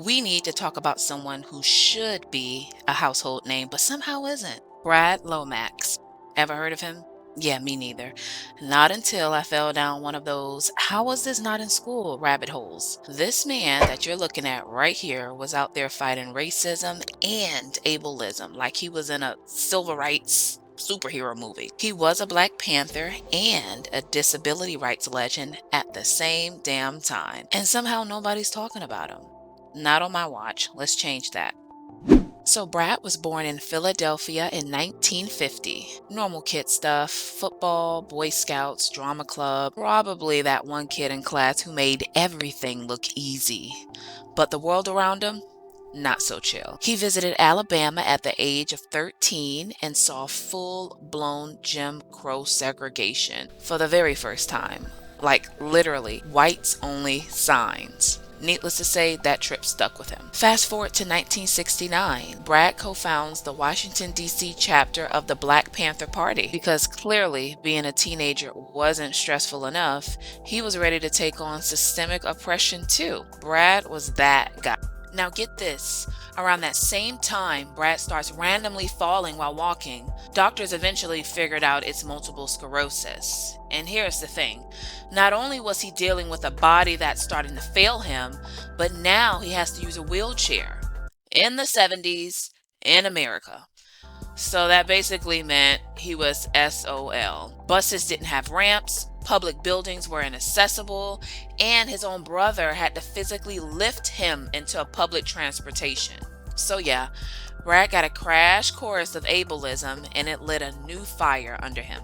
we need to talk about someone who should be a household name, but somehow isn't. Brad Lomax. Ever heard of him? Yeah, me neither. Not until I fell down one of those "how was this not in school" rabbit holes. This man that you're looking at right here was out there fighting racism and ableism like he was in a civil rights superhero movie. He was a Black Panther and a disability rights legend at the same damn time. And somehow nobody's talking about him. Not on my watch. Let's change that. So Brad was born in Philadelphia in 1950. Normal kid stuff, football, Boy Scouts, drama club, probably that one kid in class who made everything look easy. But the world around him, not so chill. He visited Alabama at the age of 13 and saw full-blown Jim Crow segregation for the very first time. Like literally, whites only signs. Needless to say, that trip stuck with him. Fast forward to 1969, Brad co-founds the Washington, D.C. chapter of the Black Panther Party because clearly being a teenager wasn't stressful enough. He was ready to take on systemic oppression too. Brad was that guy. Now get this, around that same time Brad starts randomly falling while walking, doctors eventually figured out it's multiple sclerosis. And here's the thing, not only was he dealing with a body that's starting to fail him, but now he has to use a wheelchair. In the 70s, in America. So that basically meant he was SOL. Buses didn't have ramps, public buildings were inaccessible, and his own brother had to physically lift him into a public transportation. So yeah, Brad got a crash course of ableism and it lit a new fire under him.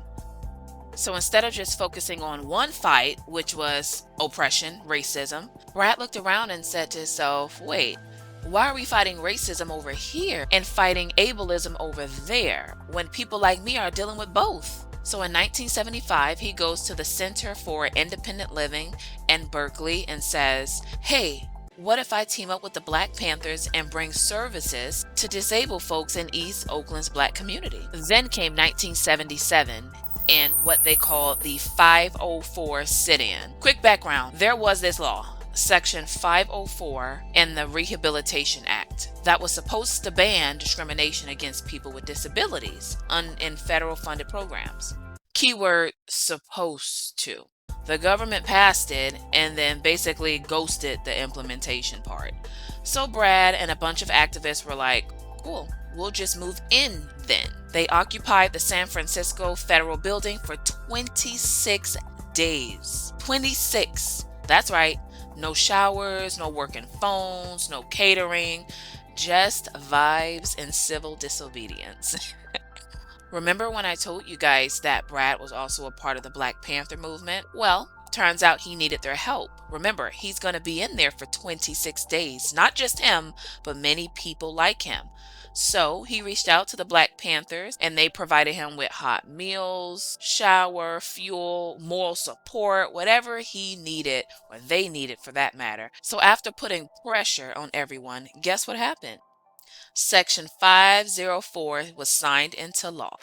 So instead of just focusing on one fight, which was oppression, racism, Brad looked around and said to himself, wait, why are we fighting racism over here and fighting ableism over there when people like me are dealing with both? So in 1975, he goes to the Center for Independent Living in Berkeley and says, hey, what if I team up with the Black Panthers and bring services to disabled folks in East Oakland's Black community? Then came 1977 and what they call the 504 sit-in. Quick background, there was this law, Section 504 in the Rehabilitation Act, that was supposed to ban discrimination against people with disabilities in federal funded programs. Keyword supposed to. The government passed it and then basically ghosted the implementation part. So Brad and a bunch of activists were like, cool, we'll just move in then. They occupied the San Francisco Federal Building for 26 days. 26. That's right. No showers, no working phones, no catering, just vibes and civil disobedience. Remember when I told you guys that Brad was also a part of the Black Panther movement? Well, turns out he needed their help. Remember, he's going to be in there for 26 days. Not just him, but many people like him. So he reached out to the Black Panthers and they provided him with hot meals, shower, fuel, moral support, whatever he needed, or they needed for that matter. So after putting pressure on everyone, guess what happened? Section 504 was signed into law.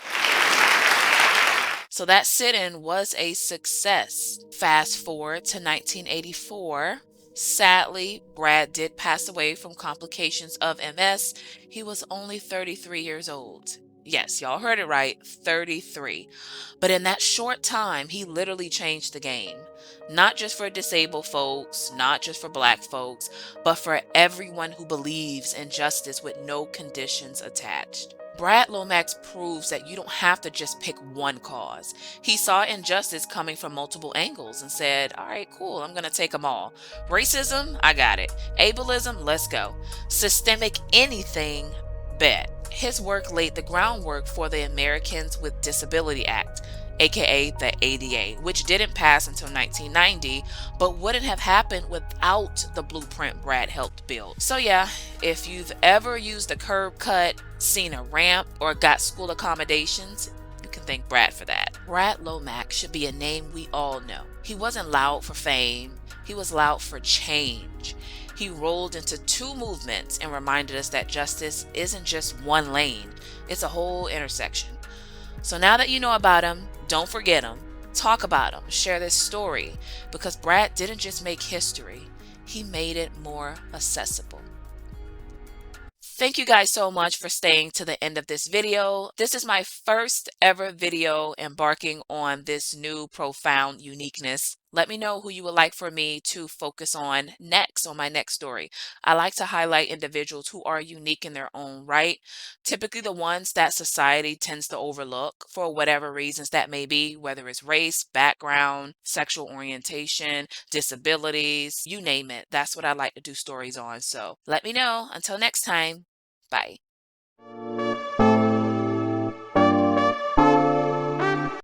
So that sit-in was a success. Fast forward to 1984. Sadly, Brad did pass away from complications of MS. He was only 33 years old. Yes, y'all heard it right, 33. But in that short time, he literally changed the game. Not just for disabled folks, not just for Black folks, but for everyone who believes in justice with no conditions attached. Brad Lomax proves that you don't have to just pick one cause. He saw injustice coming from multiple angles and said, all right, cool, I'm going to take them all. Racism, I got it. Ableism, let's go. Systemic anything, bet. His work laid the groundwork for the Americans with Disability Act, aka the ADA, which didn't pass until 1990, but wouldn't have happened without the blueprint Brad helped build. So yeah, if you've ever used a curb cut, seen a ramp, or got school accommodations, you can thank Brad for that. Brad Lomax should be a name we all know. He wasn't loud for fame, he was loud for change. He rolled into two movements and reminded us that justice isn't just one lane, it's a whole intersection. So now that you know about him, don't forget him. Talk about him. Share this story. Because Brad didn't just make history, he made it more accessible. Thank you guys so much for staying to the end of this video. This is my first ever video embarking on this new profound uniqueness. Let me know who you would like for me to focus on next on my next story. I like to highlight individuals who are unique in their own right, typically the ones that society tends to overlook for whatever reasons that may be, whether it's race, background, sexual orientation, disabilities, you name it. That's what I like to do stories on. So let me know. Until next time. Bye.